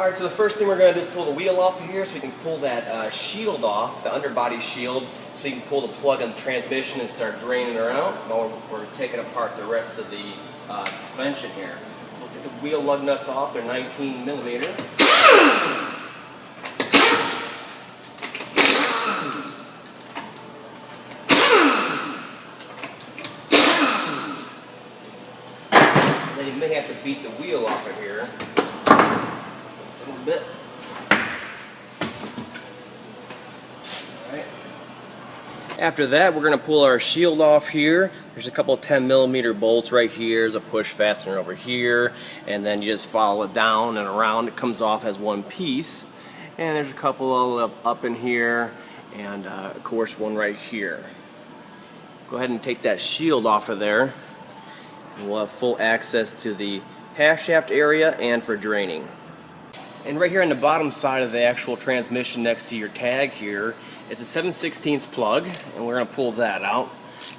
Alright, so the first thing we're going to do is pull the wheel off of here so we can pull that shield off, the underbody shield, so we can pull the plug on the transmission and start draining her out while we're taking apart the rest of the suspension here. So we'll take the wheel lug nuts off, they're 19 millimeter. Then you may have to beat the wheel off of here a little bit. Alright. After that, we're going to pull our shield off here. There's a couple of 10 millimeter bolts right here. There's a push fastener over here, and then you just follow it down and around. It comes off as one piece. And there's a couple up in here, and of course one right here. Go ahead and take that shield off of there. And we'll have full access to the half shaft area and for draining. And right here on the bottom side of the actual transmission next to your tag here is a 7/16 plug, and we're going to pull that out.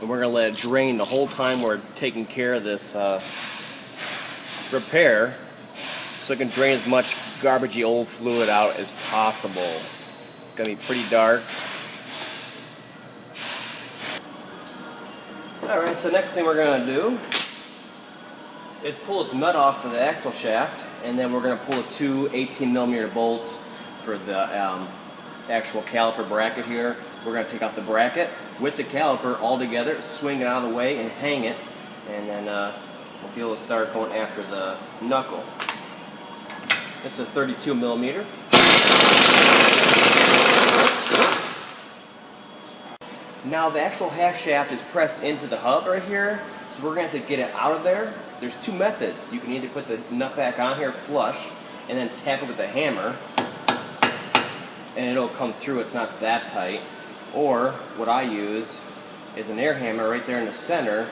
And we're going to let it drain the whole time we're taking care of this repair, so it can drain as much garbagey old fluid out as possible. It's going to be pretty dark. Alright, so next thing we're going to do is pull this nut off for the axle shaft, and then we're going to pull the two 18 millimeter bolts for the actual caliper bracket here. We're going to take out the bracket with the caliper all together, swing it out of the way and hang it, and then we'll be able to start going after the knuckle. This is a 32 millimeter. Now the actual half shaft is pressed into the hub right here, so we're going to have to get it out of there. There's two methods. You can either put the nut back on here flush and then tap it with a hammer and it'll come through, it's not that tight. Or what I use is an air hammer right there in the center.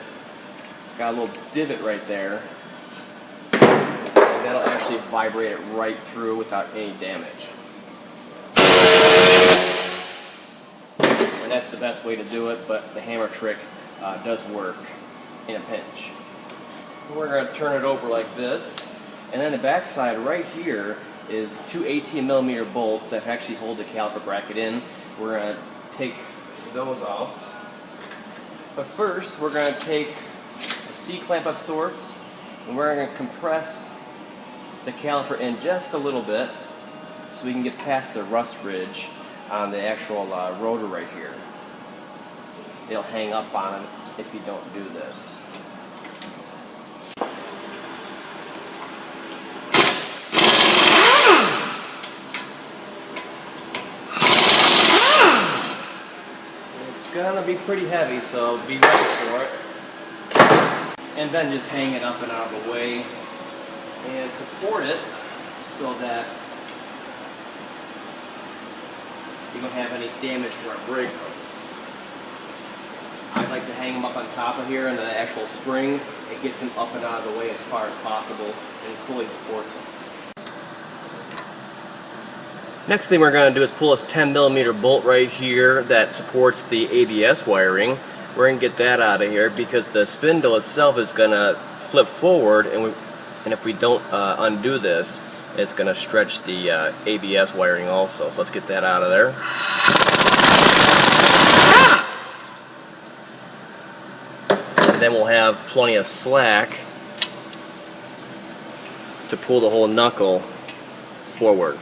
It's got a little divot right there, and that'll actually vibrate it right through without any damage. And that's the best way to do it, but the hammer trick does work in a pinch. We're going to turn it over like this, and then the back side right here is two 18 millimeter bolts that actually hold the caliper bracket in. We're going to take those out. But first, we're going to take a C-clamp of sorts, and we're going to compress the caliper in just a little bit so we can get past the rust ridge on the actual rotor right here. It'll hang up on it if you don't do this. It's gonna be pretty heavy, so be ready for it. And then just hang it up and out of the way and support it so that you don't have any damage to our brake hose. I like to hang them up on top of here, and the actual spring, it gets them up and out of the way as far as possible and fully supports them. Next thing we're going to do is pull this 10 millimeter bolt right here that supports the ABS wiring. We're going to get that out of here because the spindle itself is going to flip forward, and if we don't undo this, it's going to stretch the ABS wiring also. So let's get that out of there. And then we'll have plenty of slack to pull the whole knuckle forward.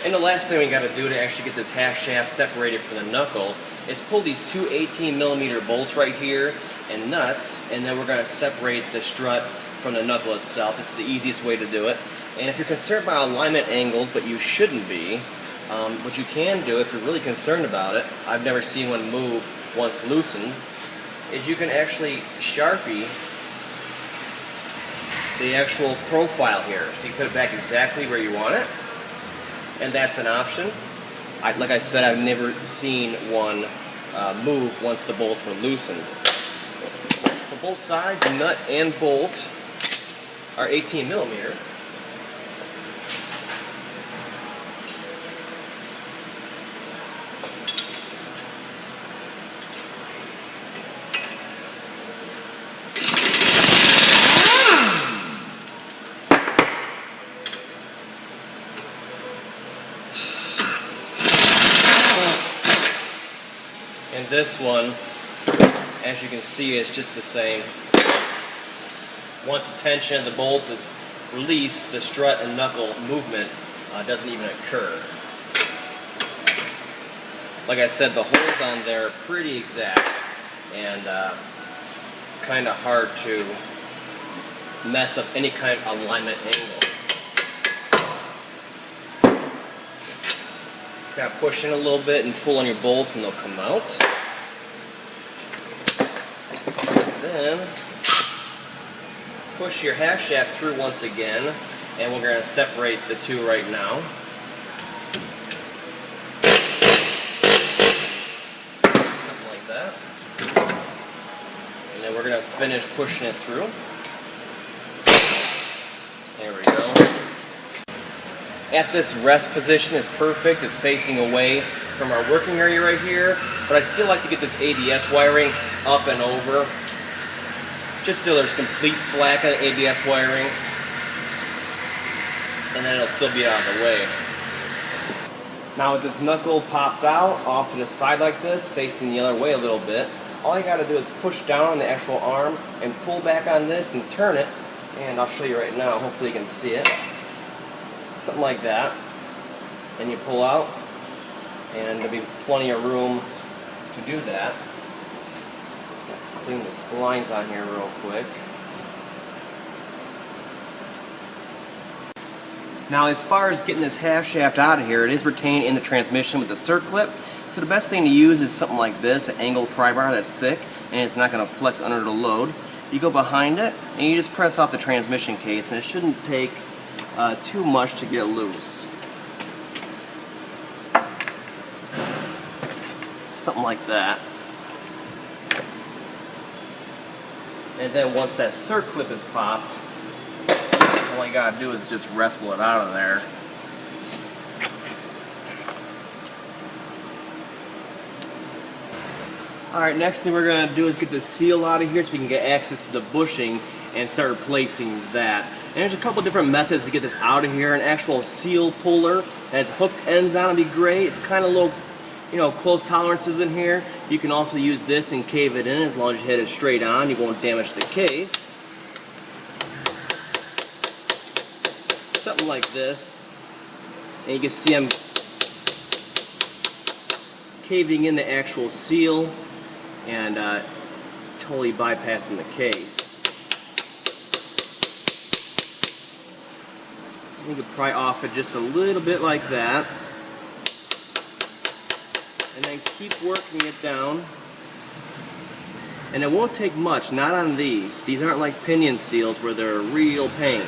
And the last thing we got to do to actually get this half shaft separated from the knuckle is pull these two 18 millimeter bolts right here and nuts, and then we're going to separate the strut from the knuckle itself. This is the easiest way to do it. And if you're concerned about alignment angles, but you shouldn't be, what you can do if you're really concerned about it, I've never seen one move once loosened, is you can actually Sharpie the actual profile here. So you put it back exactly where you want it, and that's an option. Like I said, I've never seen one move once the bolts were loosened. So both sides, nut and bolt, are 18 millimeter. And this one, as you can see, is just the same. Once the tension of the bolts is released, the strut and knuckle movement doesn't even occur. Like I said, the holes on there are pretty exact, and it's kind of hard to mess up any kind of alignment angle. Just gotta push in a little bit and pull on your bolts and they'll come out. Then push your half shaft through once again, and we're going to separate the two right now. Something like that. And then we're going to finish pushing it through. There we go. At this rest position is perfect. It's facing away from our working area right here, but I still like to get this ABS wiring up and over, just so there's complete slack on the ABS wiring, and then it'll still be out of the way. Now with this knuckle popped out off to the side like this, facing the other way a little bit, all you got to do is push down on the actual arm and pull back on this and turn it, and I'll show you right now, hopefully you can see it. Something like that. And you pull out, and there'll be plenty of room to do that. Clean the splines on here real quick. Now as far as getting this half shaft out of here, it is retained in the transmission with the circlip. So the best thing to use is something like this, an angled pry bar that's thick and it's not going to flex under the load. You go behind it and you just press off the transmission case, and it shouldn't take too much to get loose. Something like that. And then once that circlip is popped, all you gotta do is just wrestle it out of there. Alright, next thing we're gonna do is get the seal out of here so we can get access to the bushing and start replacing that. And there's a couple different methods to get this out of here. An actual seal puller that has hooked ends on it would be great. It's kind of low, close tolerances in here. You can also use this and cave it in. As long as you hit it straight on, you won't damage the case. Something like this. And you can see I'm caving in the actual seal and totally bypassing the case. You can pry off it just a little bit like that. And then keep working it down. And it won't take much, not on these. These aren't like pinion seals where they're a real pain.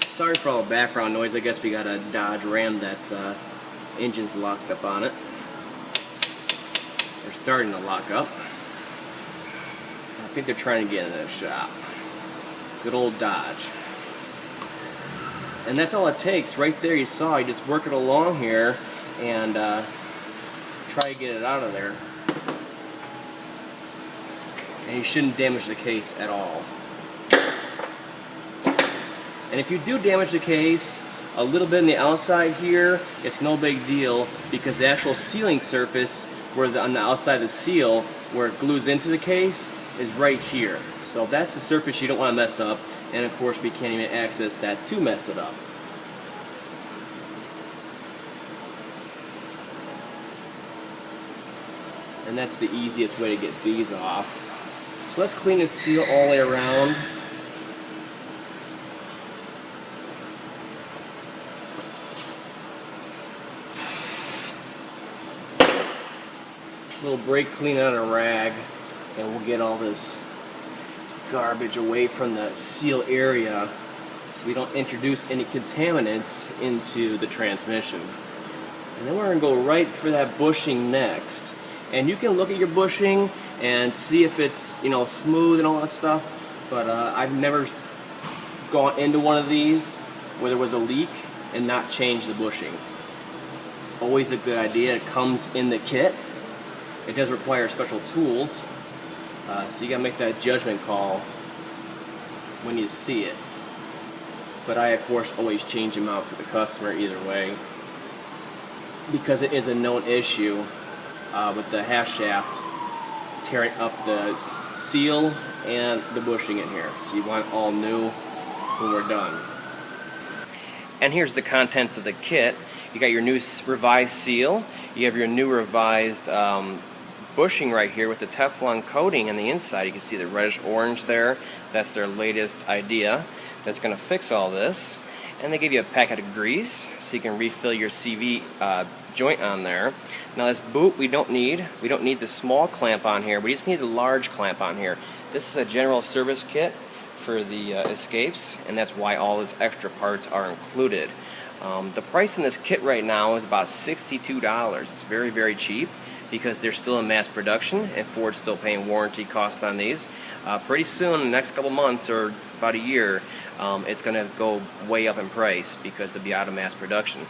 Sorry for all the background noise. I guess we got a Dodge Ram that's engine's locked up on it. They're starting to lock up. I think they're trying to get into the shop. Good old Dodge. And that's all it takes. Right there you saw, you just work it along here and try to get it out of there. And you shouldn't damage the case at all. And if you do damage the case a little bit on the outside here, it's no big deal, because the actual sealing surface on the outside of the seal where it glues into the case is right here. So that's the surface you don't want to mess up. And of course we can't even access that to mess it up. And that's the easiest way to get these off. So let's clean the seal all the way around. A little brake clean on a rag, and we'll get all this garbage away from the seal area so we don't introduce any contaminants into the transmission. And then we're going to go right for that bushing next. And you can look at your bushing and see if it's smooth and all that stuff, but I've never gone into one of these where there was a leak and not changed the bushing. It's always a good idea. It comes in the kit. It does require special tools. So you gotta make that judgment call when you see it. But I, of course, always change them out for the customer either way, because it is a known issue with the half shaft tearing up the seal and the bushing in here. So you want it all new when we're done. And here's the contents of the kit. You got your new revised seal. You have your new revised bushing right here with the Teflon coating on the inside. You can see the reddish orange there. That's their latest idea that's going to fix all this. And they give you a packet of grease so you can refill your CV joint on there. Now this boot we don't need. We don't need the small clamp on here. We just need the large clamp on here. This is a general service kit for the escapes, and that's why all those extra parts are included. The price in this kit right now is about $62. It's very, very cheap because they're still in mass production and Ford's still paying warranty costs on these. Pretty soon, in the next couple months or about a year, it's going to go way up in price because they'll be out of mass production.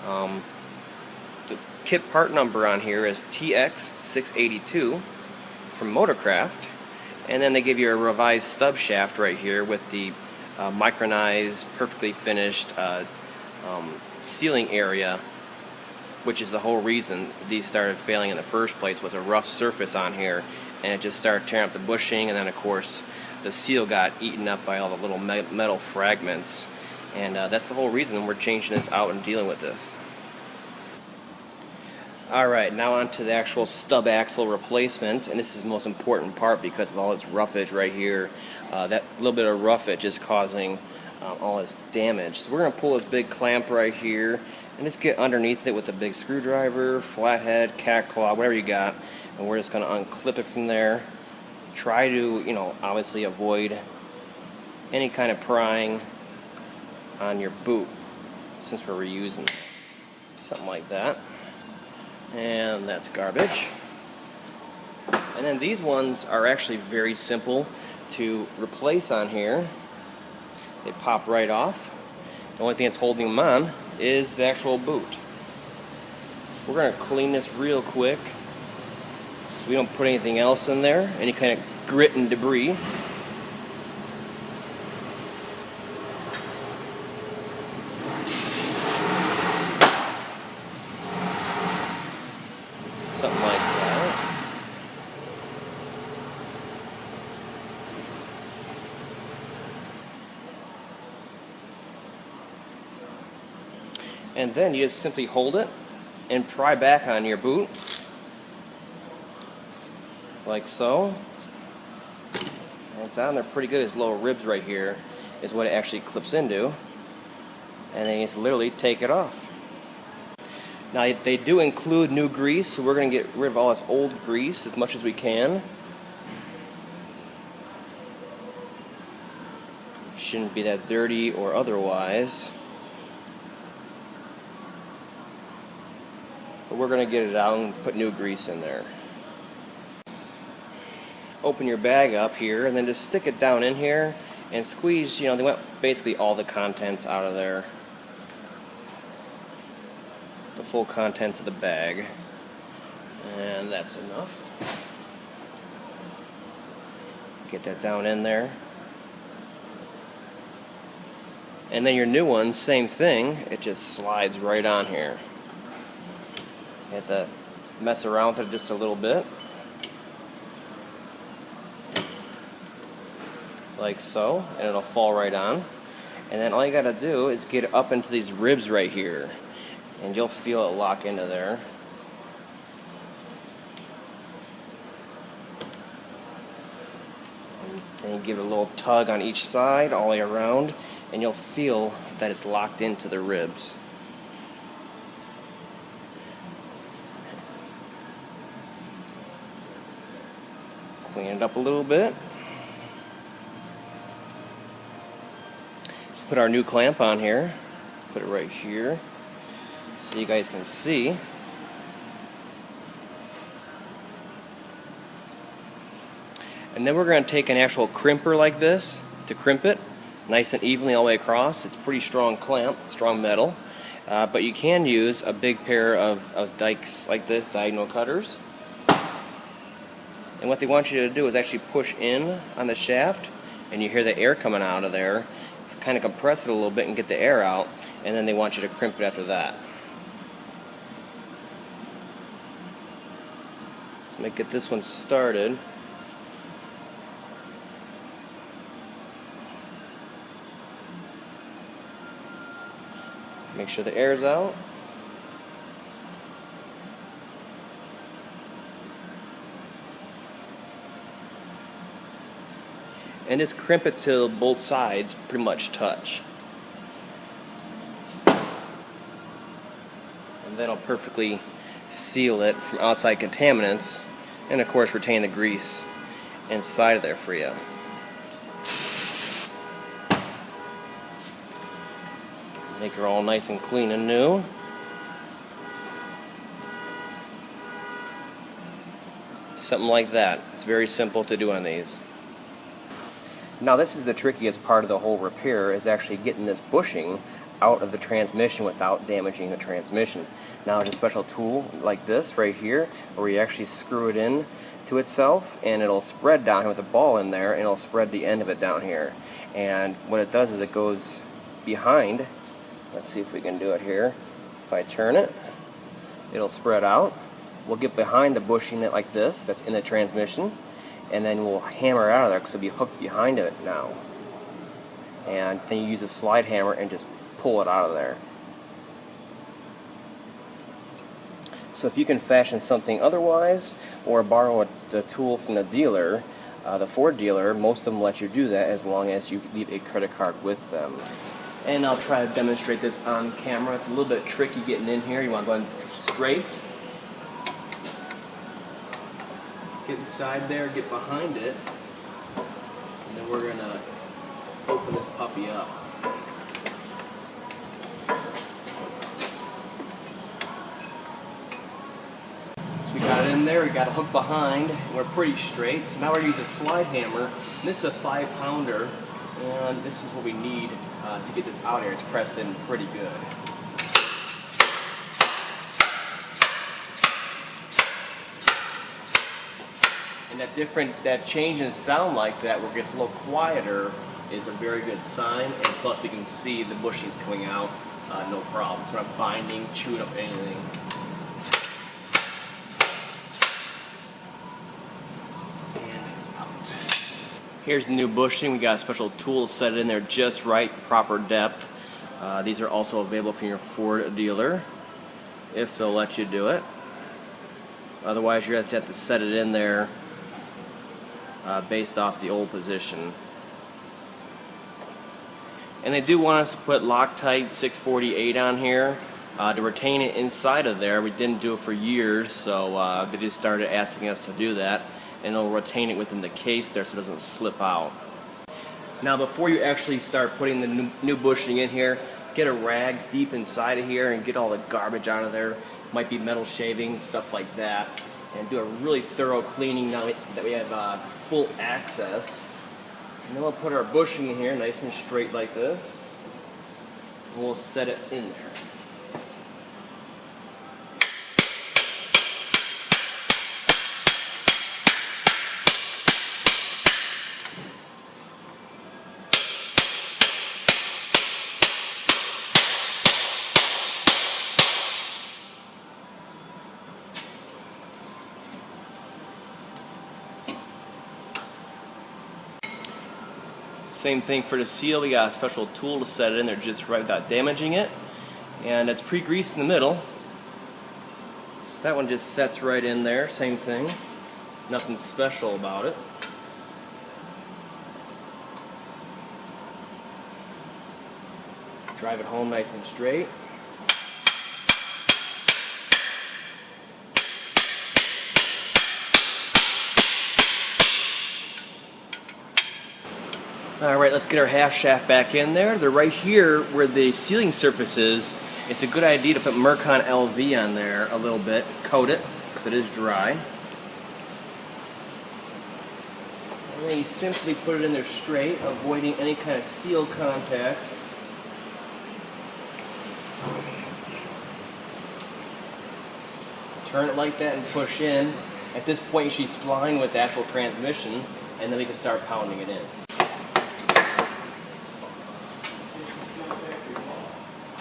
The kit part number on here is TX682 from Motorcraft, and then they give you a revised stub shaft right here with the micronized, perfectly finished sealing area, which is the whole reason these started failing in the first place, was a rough surface on here, and it just started tearing up the bushing, and then of course the seal got eaten up by all the little metal fragments, and that's the whole reason we're changing this out and dealing with this. Alright, now on to the actual stub axle replacement, and this is the most important part because of all this roughage right here. That little bit of roughage is causing all this damage. So we're going to pull this big clamp right here and just get underneath it with a big screwdriver, flathead, cat claw, whatever you got, and we're just going to unclip it from there. Try to, obviously avoid any kind of prying on your boot since we're reusing something like that. And that's garbage. And then these ones are actually very simple to replace on here. They pop right off. The only thing that's holding them on is the actual boot. We're going to clean this real quick so we don't put anything else in there, any kind of grit and debris. Something like that. And then you just simply hold it and pry back on your boot like so. And it's on there pretty good. His little ribs right here is what it actually clips into, and then you just literally take it off. Now they do include new grease, so we're going to get rid of all this old grease as much as we can. Shouldn't be that dirty or otherwise. But we're going to get it out and put new grease in there. Open your bag up here and then just stick it down in here and squeeze, they want basically all the contents out of there. The full contents of the bag, and that's enough. Get that down in there, and then your new one, same thing, it just slides right on here. You have to mess around with it just a little bit, like so, and it'll fall right on. And then all you gotta do is get it up into these ribs right here, and you'll feel it lock into there. And then you give it a little tug on each side all the way around, and you'll feel that it's locked into the ribs. Clean it up a little bit. Put our new clamp on here. Put it right here, so you guys can see. And then we're going to take an actual crimper like this to crimp it nice and evenly all the way across. It's pretty strong clamp, strong metal, but you can use a big pair of dikes like this, diagonal cutters. And what they want you to do is actually push in on the shaft, and you hear the air coming out of there. So kind of compress it a little bit and get the air out, and then they want you to crimp it after that. Let me get this one started. Make sure the air's out. And just crimp it till both sides pretty much touch. And that'll perfectly seal it from outside contaminants, and of course retain the grease inside of there for you. Make her all nice and clean and new. Something like that. It's very simple to do on these. Now this is the trickiest part of the whole repair, is actually getting this bushing out of the transmission without damaging the transmission. Now there's a special tool like this right here where you actually screw it in to itself, and it'll spread down here with the ball in there, and it'll spread the end of it down here. And what it does is it goes behind. Let's see if we can do it here. If I turn it, it'll spread out. We'll get behind the bushing like this that's in the transmission, and then we'll hammer it out of there because it'll be hooked behind it now. And then you use a slide hammer and just pull it out of there. So if you can fashion something otherwise, or borrow the tool from the dealer, the Ford dealer, most of them let you do that as long as you leave a credit card with them. And I'll try to demonstrate this on camera. It's a little bit tricky getting in here. You want to go in straight. Get inside there, get behind it, and then we're going to open this puppy up. So we got it in there, we got a hook behind, and we're pretty straight. So now we're going to use a slide hammer. And this is a 5-pounder, and this is what we need to get this out here. It's pressed in pretty good. And that change in sound like that, where it gets a little quieter, is a very good sign. And plus, we can see the bushings coming out, no problem. So we're not binding, chewing up anything. And it's out. Here's the new bushing. We got a special tool to set it in there just right, proper depth. These are also available from your Ford dealer, if they'll let you do it. Otherwise, you're going to have to set it in there based off the old position. And they do want us to put Loctite 648 on here to retain it inside of there. We didn't do it for years, so they just started asking us to do that, and it'll retain it within the case there so it doesn't slip out. Now before you actually start putting the new bushing in here, get a rag deep inside of here and get all the garbage out of there. Might be metal shavings, stuff like that, and do a really thorough cleaning now that we have full access. And then we'll put our bushing in here nice and straight like this, and we'll set it in there. Same thing for the seal. We got a special tool to set it in there just right without damaging it, and it's pre-greased in the middle, so that one just sets right in there. Same thing, nothing special about it. Drive it home nice and straight. Alright, let's get our half shaft back in there. They're right here where the sealing surface is. It's a good idea to put Mercon LV on there a little bit, coat it, because it is dry. And then you simply put it in there straight, avoiding any kind of seal contact. Turn it like that and push in. At this point you should be spline with the actual transmission, and then we can start pounding it in.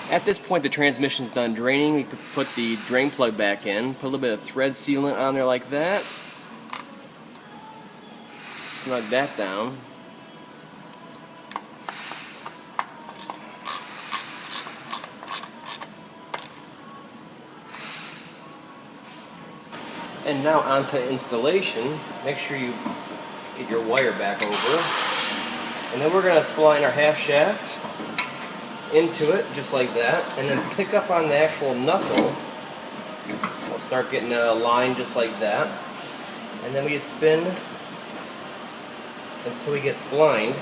At this point the transmission's done draining. We could put the drain plug back in, put a little bit of thread sealant on there like that, snug that down. And now onto installation. Make sure you get your wire back over. And then we're going to spline our half shaft into it, just like that. And then pick up on the actual knuckle. We'll start getting it aligned just like that. And then we just spin until we get splined.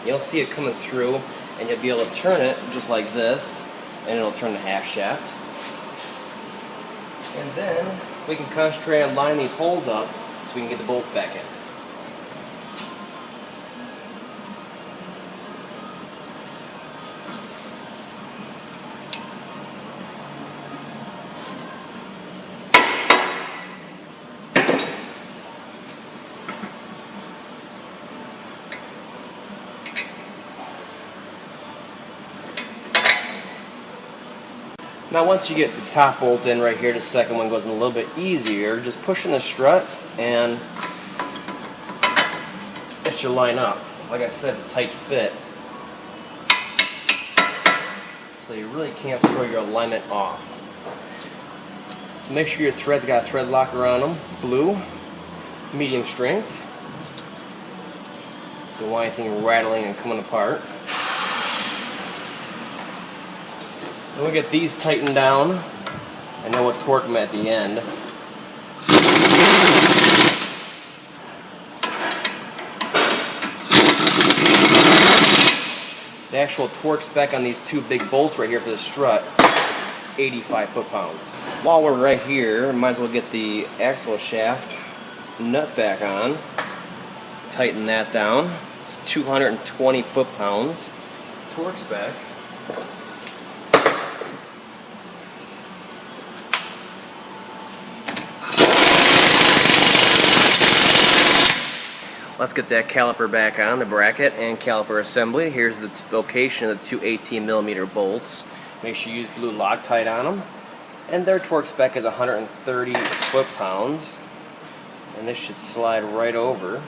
You'll see it coming through, and you'll be able to turn it just like this, and it'll turn the half shaft. And then we can concentrate on lining these holes up so we can get the bolts back in. Now once you get the top bolt in right here, the second one goes in a little bit easier. Just pushing the strut and it should line up. Like I said, a tight fit. So you really can't throw your alignment off. So make sure your thread's got a thread locker on them. Blue, medium strength. Don't want anything rattling and coming apart. Then we'll get these tightened down, and then we'll torque them at the end. The actual torque spec on these two big bolts right here for the strut is 85 foot-pounds. While we're right here, might as well get the axle shaft nut back on. Tighten that down. It's 220 foot-pounds torque spec. Let's get that caliper back on, the bracket and caliper assembly. Here's the location of the two 18mm bolts. Make sure you use blue Loctite on them. And their torque spec is 130 foot-pounds. And this should slide right over.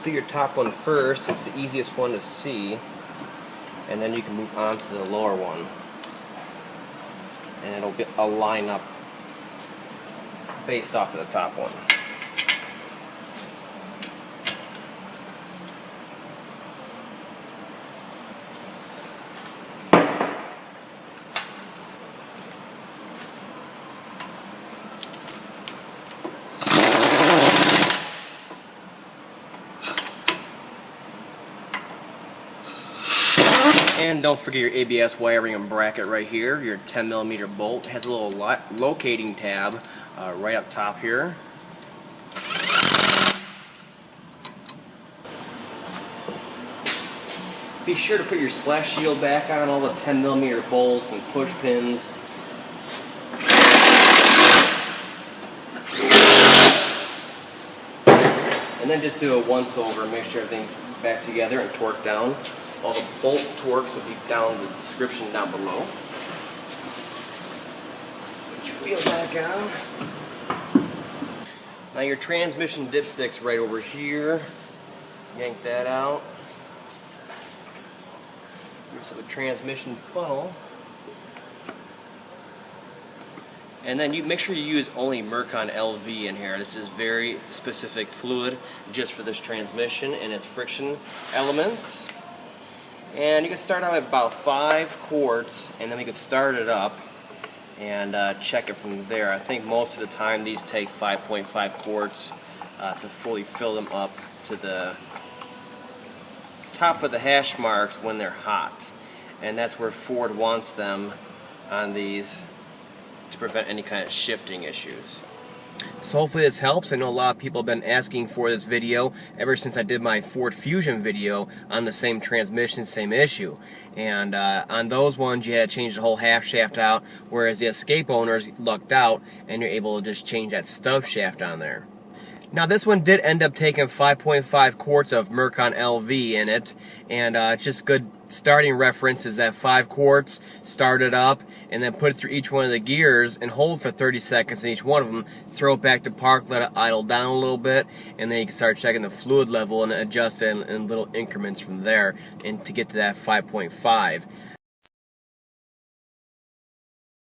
Do your top one first, it's the easiest one to see. And then you can move on to the lower one. And it'll line up based off of the top one. And don't forget your ABS wiring and bracket right here. Your 10mm bolt has a little locating tab right up top here. Be sure to put your splash shield back on all the 10mm bolts and push pins. And then just do a once over, make sure everything's back together and torque down. All the bolt torques will be down in the description down below. Put your wheel back on. Now your transmission dipstick's right over here. Yank that out. Here's the transmission funnel. And then you make sure you use only Mercon LV in here. This is very specific fluid just for this transmission and its friction elements. And you can start out at about 5 quarts, and then we can start it up and check it from there. I think most of the time these take 5.5 quarts to fully fill them up to the top of the hash marks when they're hot. And that's where Ford wants them on these to prevent any kind of shifting issues. So hopefully this helps. I know a lot of people have been asking for this video ever since I did my Ford Fusion video on the same transmission, same issue. And on those ones you had to change the whole half shaft out, whereas the Escape owners lucked out and you're able to just change that stub shaft on there. Now this one did end up taking 5.5 quarts of Mercon LV in it, and it's just good starting reference is that 5 quarts, start it up, and then put it through each one of the gears and hold for 30 seconds in each one of them, throw it back to park, let it idle down a little bit, and then you can start checking the fluid level and adjust it in little increments from there and to get to that 5.5.